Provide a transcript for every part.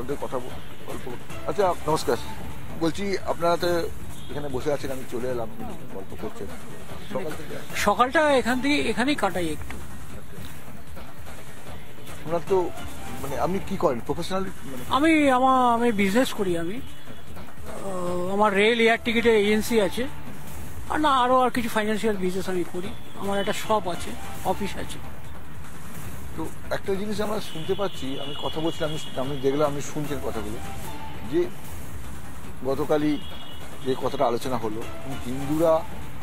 ওদের কথা গল্প। আচ্ছা নমস্কার, বলছি আপনারা তো এখানে বসে আছেন, আমি চলে এলাম, গল্প করছেন সকালটা এখানেই কাটাই একটু। ওনার তো মানে আপনি কি করেন প্রফেশনাল? আমি বিজনেস করি। আমার রেল এয়ার টিকিটের এজেন্সি আছে, আর না আরো কিছু ফাইন্যান্সিয়াল বিজনেস আমি করি। আমার একটা শপ আছে, অফিস আছে। তো একটা জিনিস আমরা শুনতে পাচ্ছি, আমি কথা বলছিলাম, আমি দেখলাম আপনি শুনছেন কথাগুলো, যে গতকালই যে কথাটা আলোচনা হলো, হিন্দুরা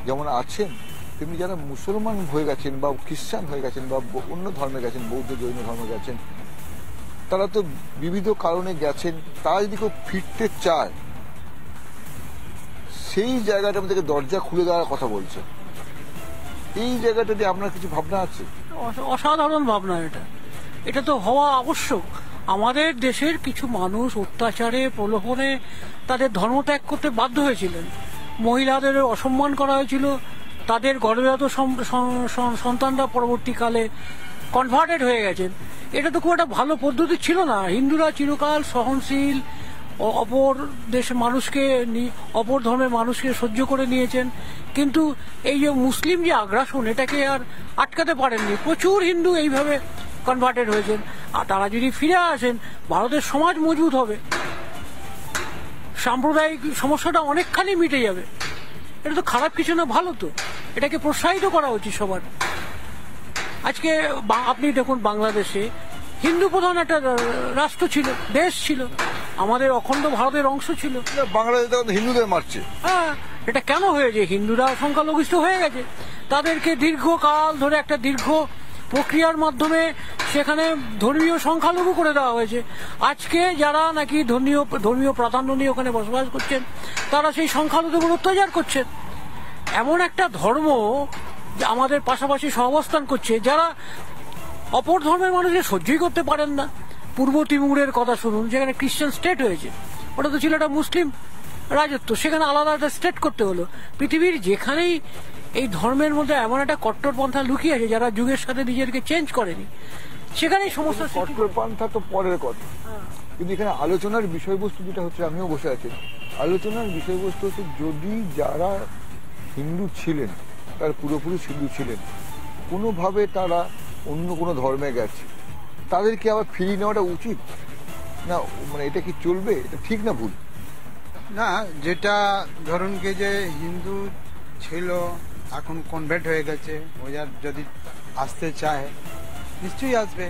যেমন আছেন তেমনি যারা মুসলমান হয়ে গেছেন বা খ্রিস্টান হয়ে গেছেন বা অন্য ধর্মে গেছেন, বৌদ্ধ জৈন ধর্মে গেছেন, তারা তো বিবিধ কারণে গেছেন। তারা যদি কেউ ফিরতে চায়, সেই জায়গাটার মধ্যে দরজা খুলে দেওয়ার কথা বলছে। এই জায়গাটাতে আপনার কিছু ভাবনা আছে? অসাধারণ ভাবনা এটা তো হওয়া আবশ্যক। আমাদের দেশের কিছু মানুষ অত্যাচারে প্রলোভনে তাদের ধর্মত্যাগ করতে বাধ্য হয়েছিলেন। মহিলাদের অসম্মান করা হয়েছিল, তাদের গর্ভজাত সন্তানরা পরবর্তীকালে কনভার্টেড হয়ে গেছেন। এটা তো খুব একটা ভালো পদ্ধতি ছিল না। হিন্দুরা চিরকাল সহনশীল, অপর দেশের মানুষকে, অপর ধর্মের মানুষকে সহ্য করে নিয়েছেন। কিন্তু এই যে মুসলিম যে আগ্রাসন, এটাকে আর আটকাতে পারেননি। প্রচুর হিন্দু এইভাবে কনভার্টেড হয়েছেন। আর তারা যদি ফিরে আসেন, ভারতের সমাজ মজবুত হবে, সাম্প্রদায়িক সমস্যাটা অনেকখানি মিটে যাবে। এটা তো খারাপ কিছু না, ভালো তো। এটাকে প্রোৎসাহিত করা উচিত সবার। আজকে আপনি দেখুন, বাংলাদেশে হিন্দু প্রধান একটা রাষ্ট্র ছিল, দেশ ছিল, আমাদের অখণ্ড ভারতের অংশ ছিল। বাংলাদেশ হিন্দুদের মারছে। হ্যাঁ, এটা কেন হয়েছে? হিন্দুরা সংখ্যালঘিষ্ঠ হয়ে গেছে। তাদেরকে দীর্ঘকাল ধরে একটা দীর্ঘ প্রক্রিয়ার মাধ্যমে সেখানে ধর্মীয় সংখ্যালঘু করে দেওয়া হয়েছে। আজকে যারা নাকি ধর্মীয় প্রাধান্য নিয়ে ওখানে বসবাস করছেন, তারা সেই সংখ্যালঘুদের অত্যাচার করছেন। এমন একটা ধর্ম আমাদের পাশাপাশি সহাবস্থান করছে, যারা অপর ধর্মের মানুষের সহ্যই করতে পারেন না। পূর্ব তিমুরের কথা শুনুন, যেখানে খ্রিস্টান স্টেট হয়েছে। ওটা তো ছিল একটা মুসলিম রাজত্ব, সেখানে আলাদা একটা স্টেট করতে হলো। পৃথিবীর যেখানেই এই ধর্মের মধ্যে এমন একটা কট্টরপন্থা লুকিয়ে আছে, যারা যুগের সাথে নিজেদেরকে চেঞ্জ করেনি, সেখানেই সমস্যা। কট্টরপন্থা তো পরের কথা, কিন্তু এখানে আলোচনার বিষয়বস্তু যেটা হচ্ছে, আমিও বসে আছি, আলোচনার বিষয়বস্তু হচ্ছে যদি যারা হিন্দু ছিলেন, তার পুরোপুরি হিন্দু ছিলেন, কোনোভাবে তারা অন্য কোনো ধর্মে গেছে, তাদেরকে আবার ফিরিয়ে নেওয়াটা উচিত না? মানে এটা কি চলবে? এটা ঠিক না ভুল? না, যেটা ধরুন কি যে হিন্দু ছিল, এখন কনভার্ট হয়ে গেছে, ওরা যদি আসতে চায় নিশ্চয়ই আসবে।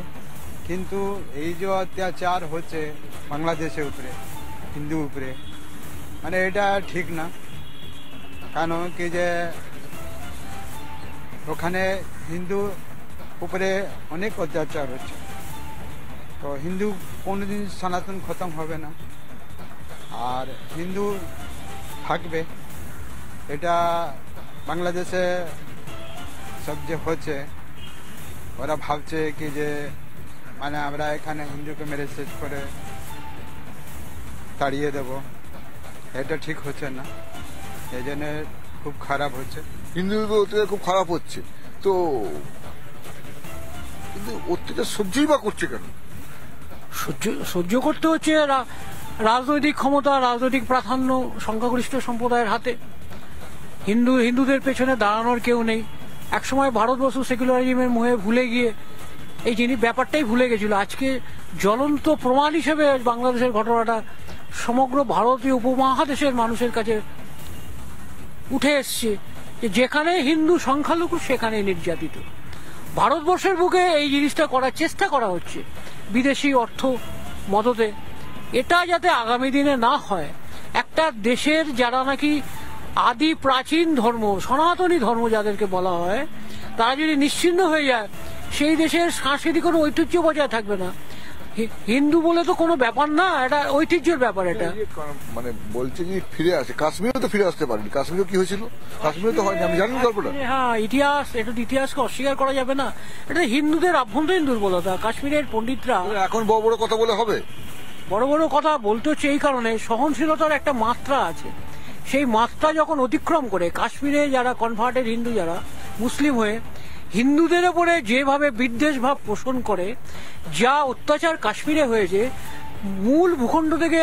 কিন্তু এই যে অত্যাচার হচ্ছে বাংলাদেশের উপরে, হিন্দু উপরে, মানে এটা ঠিক না। কারণ কি যে ওখানে হিন্দু উপরে অনেক অত্যাচার হচ্ছে, তো হিন্দু কোনোদিন সনাতন খতম হবে না, আর হিন্দু থাকবে। এটা বাংলাদেশে সব যে হচ্ছে, ওরা ভাবছে কি যে মানে আমরা এখানে হিন্দুকে মেরে শেষ করে তাড়িয়ে দেব। এটা ঠিক হচ্ছে না, এই জন্য খুব খারাপ হচ্ছে। হিন্দুদের খুব খারাপ হচ্ছে, তো কিন্তু অত্যাচার সহ্যই বা করছে কেন? সহ্য করতে হচ্ছে রাজনৈতিক ক্ষমতা, রাজনৈতিক প্রাধান্য সংখ্যাগরিষ্ঠ সম্প্রদায়ের হাতে। হিন্দুদের পেছনে দাঁড়ানোর কেউ নেই। একসময় ভারতবর্ষ সেকুলারিজমের মোহে ভুলে গিয়ে এই ব্যাপারটাই ভুলে গেছিল। আজকে জ্বলন্ত প্রমাণ হিসেবে বাংলাদেশের ঘটনাটা সমগ্র ভারতীয় উপমহাদেশের মানুষের কাছে উঠে এসছে, যে যেখানে হিন্দু সংখ্যালঘু সেখানে নির্যাতিত। ভারতবর্ষের বুকে এই জিনিসটা করার চেষ্টা করা হচ্ছে বিদেশি অর্থ মদতে। এটা যাতে আগামী দিনে না হয়, একটা দেশের যারা নাকি আদি প্রাচীন ধর্ম, সনাতনী ধর্ম যাদেরকে বলা হয়, তারা যদি নিশ্চিহ্ন হয়ে যায়, সেই দেশের সাংস্কৃতিক কোনো ঐতিহ্য বজায় থাকবে না। হিন্দু বলে তো কোনো ব্যাপার না, এটা ঐতিহ্যের ব্যাপার। এটা মানে বলছে যে ফিরে আসে, কাশ্মীরও তো ফিরে আসতে পারেনি। কাশ্মীরও কি হয়েছিল? কাশ্মীরও তো হয়নি, আমি জানি গল্পটা। হ্যাঁ, ইতিহাসকে অস্বীকার করা যাবে না। এটা হিন্দুদের আভ্যন্তরীণ দুর্বলতা। কাশ্মীরের পণ্ডিতরা এখন বড় বড় কথা বলে হবে? বড় বড় কথা বলতে হচ্ছে এই কারণে, সহনশীলতার একটা মাত্রা আছে। সেই মাত্রা যখন অতিক্রম করে, কাশ্মীরে যারা কনভার্টেড হিন্দু, যারা মুসলিম হয়ে হিন্দুদের উপরে যেভাবে বিদ্বেষ ভাব পোষণ করে, যা অত্যাচার কাশ্মীরে হয়েছে, মূল ভূখণ্ড থেকে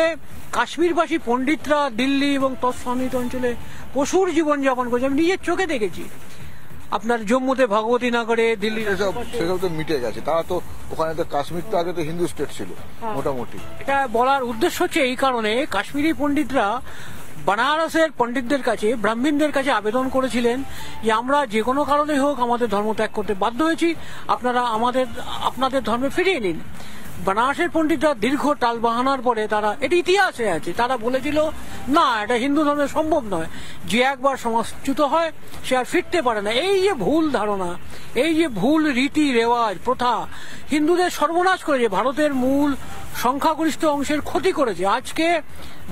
কাশ্মীরবাসী পণ্ডিতরা দিল্লি এবং তৎসন্নিহিত অঞ্চলে পশুর জীবনযাপন করছে। আমি নিজের চোখে দেখেছি। আপনার জম্মুতে ভগবতী নগরে, দিল্লি সেসব তো মিটে গেছে। তারা তো ওখানে তো কাশ্মীর তো আগে তো হিন্দু স্টেট ছিল মোটামুটি। এটা বলার উদ্দেশ্য হচ্ছে এই কারণে, কাশ্মীরি পণ্ডিতরা বানারসের পণ্ডিতদের কাছে, ব্রাহ্মণদের কাছে আবেদন করেছিলেন যে আমরা যে কোনো কারণে হোক আমাদের ধর্ম ত্যাগ করতে বাধ্য হয়েছি, আপনারা আপনাদের ধর্মে ফিরিয়ে নিন। বানারসের পণ্ডিতরা দীর্ঘ টালবাহানার পরে তারা, এটি ইতিহাসে আছে, তারা বলেছিল না, এটা হিন্দু ধর্মে সম্ভব নয়, যে একবার সমাজচ্যুত হয় সে আর ফিরতে পারে না। এই যে ভুল ধারণা, এই যে ভুল রীতি রেওয়াজ প্রথা হিন্দুদের সর্বনাশ করেছে, ভারতের মূল সংখ্যাগরিষ্ঠ অংশের ক্ষতি করেছে। আজকে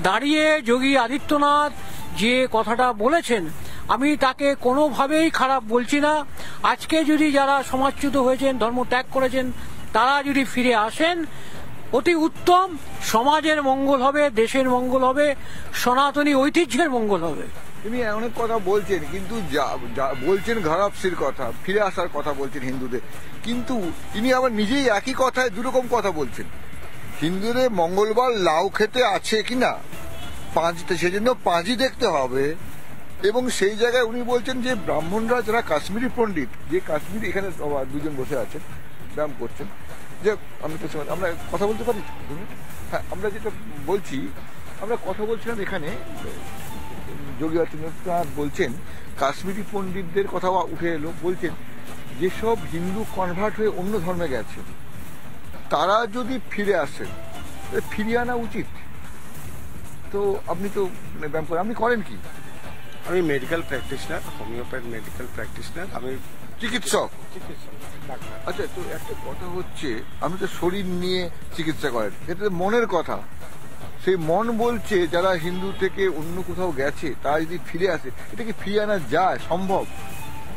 দাঁড়িয়ে যোগী আদিত্যনাথ যে কথাটা বলেছেন, আমি তাকে কোনোভাবেই খারাপ বলছি না। আজকে যদি যারা সমাজচ্যুত হয়েছেন, ধর্ম ত্যাগ করেছেন, তারা যদি ফিরে আসেন, অতি উত্তম, সমাজের মঙ্গল হবে, দেশের মঙ্গল হবে, সনাতনী ঐতিহ্যের মঙ্গল হবে। তিনি অনেক কথা বলছেন, কিন্তু বলছেন ঘারাপসির কথা, ফিরে আসার কথা বলছেন হিন্দুদের, কিন্তু তিনি আবার নিজেই একই কথায় দুরকম কথা বলছেন। হিন্দুদের মঙ্গলবার লাউ খেতে আছে কিনা, পাঁজিতে, সেজন্য পাঁজি দেখতে হবে। এবং সেই জায়গায় উনি বলছেন যে ব্রাহ্মণরা যারা কাশ্মীরি পণ্ডিত, যে কাশ্মীরি, এখানে দুজন বসে আছেন ব্যায়াম করছেন, যে আমরা কথা বলতে পারি। হ্যাঁ, আমরা যেটা বলছি, আমরা কথা বলছিলাম এখানে, যোগী আদিত্যনাথ বলছেন কাশ্মীরি পণ্ডিতদের কথা উঠে এলো, বলছেন যেসব হিন্দু কনভার্ট হয়ে অন্য ধর্মে গেছে তারা যদি ফিরে আসে, ফিরিয়ে আনা উচিত। তো আপনি তো ব্যায়াম করেন, আপনি করেন কি? আমি medical practitioner, homeopathy medical practitioner, আমি চিকিৎসক। আচ্ছা, তো একটা কথা হচ্ছে, আপনি তো শরীর নিয়ে চিকিৎসা করেন, এটা তো মনের কথা। সেই মন বলছে যারা হিন্দু থেকে অন্য কোথাও গেছে তারা যদি ফিরে আসে, এটা কি ফিরিয়ে আনা যায়, সম্ভব?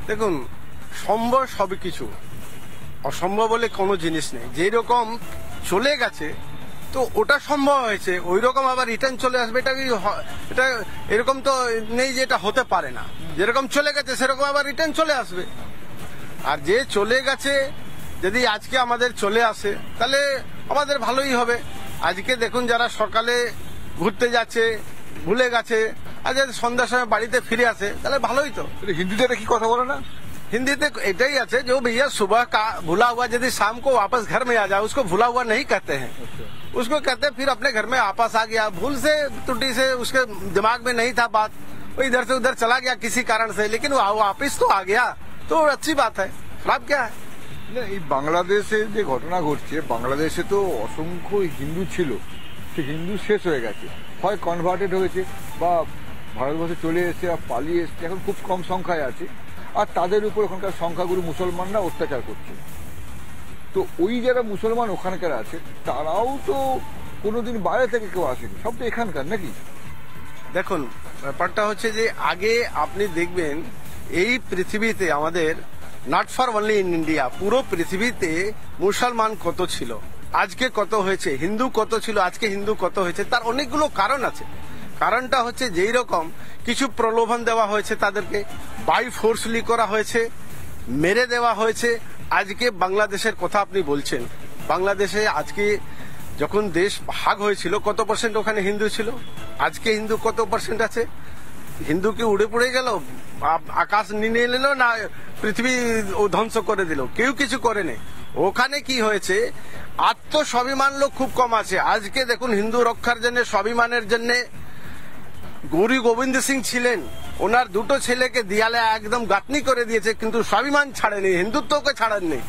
দেখুন, সম্ভব সবই কিছু, অসম্ভব বলে কোনো জিনিস নেই। যেই রকম চলে গেছে তো ওটা সম্ভব হয়েছে, ওই রকম আবার রিটার্ন চলে আসবে, এটা এরকম তো নেই যে এটা হতে পারে না। যেরকম চলে গেছে সেরকম আবার রিটার্ন চলে আসবে। আর যে চলে গেছে যদি আজকে আমাদের চলে আসে তাহলে আমাদের ভালোই হবে। আজকে দেখুন, যারা সকালে ঘুরতে যাচ্ছে ভুলে গেছে, আর যদি সন্ধ্যার সময় বাড়িতে ফিরে আসে তাহলে ভালোই তো। হিন্দিতে কি কথা বলে না? हिंदी एटाई আছে जो भैया सुबह का भूला हुआ यदि शाम को वापस घर में आ जाए उसको भूला हुआ नहीं कहते हैं। उसको कहते हैं फिर अपने घर में वापस आ गया, भूल से त्रुटि से उसके दिमाग में नहीं था बात, वो इधर से उधर चला गया किसी कारण से, लेकिन वो वापिस तो आ गया तो अच्छी बात है। खराब क्या है? এই বাংলাদেশে যে ঘটনা ঘটছে, বাংলাদেশে তো অসংখ্য হিন্দু ছিল, সে হিন্দু শেষ হয়ে গেছে, হয় কনভার্টেড হয়েছে বা ভারতবর্ষে চলে এসেছে বা পালিয়ে এসছে, এখন খুব কম সংখ্যায় আছে। আর তাদের উপর ওখানকার সংখ্যাগুরু মুসলমানরা অত্যাচার করছে। তো ওই যারা মুসলমান ওখানকার আছে তারাও তো কোনোদিন বাইরে থেকে কেউ আসেনি, সব তো এখানকার নাকি? দেখুন, ব্যাপারটা হচ্ছে যে আগে আপনি দেখবেন এই পৃথিবীতে আমাদের, not for only in India, পুরো পৃথিবীতে মুসলমান কত ছিল, আজকে কত হয়েছে, হিন্দু কত ছিল, আজকে হিন্দু কত হয়েছে, তার অনেকগুলো কারণ আছে। কারণটা হচ্ছে যেই রকম কিছু প্রলোভন দেওয়া হয়েছে, তাদেরকে বাই ফোর্সলি করা হয়েছে, মেরে দেওয়া হয়েছে। আজকে বাংলাদেশের কথা আপনি বলছেন, বাংলাদেশে আজকে যখন দেশ ভাগ হয়েছিল কত পার্সেন্ট ওখানে হিন্দু ছিল, আজকে হিন্দু কত পার্সেন্ট আছে? হিন্দু কি উড়ে পড়ে গেল, আকাশ নিয়ে নিল, না পৃথিবী ধ্বংস করে দিল? কেউ কিছু করেনি। ওখানে কি হয়েছে, আত্মস্বাভিমান লোক খুব কম আছে। আজকে দেখুন, হিন্দু রক্ষার জন্য, স্বাভিমানের জন্য গৌরী গোবিন্দ সিং ছিলেন, ওনার দুটো ছেলেকে দেয়ালে একদম গাঁথনি করে দিয়েছে, কিন্তু স্বাভিমান ছাড়েনি, হিন্দুত্বকে ছাড়েননি।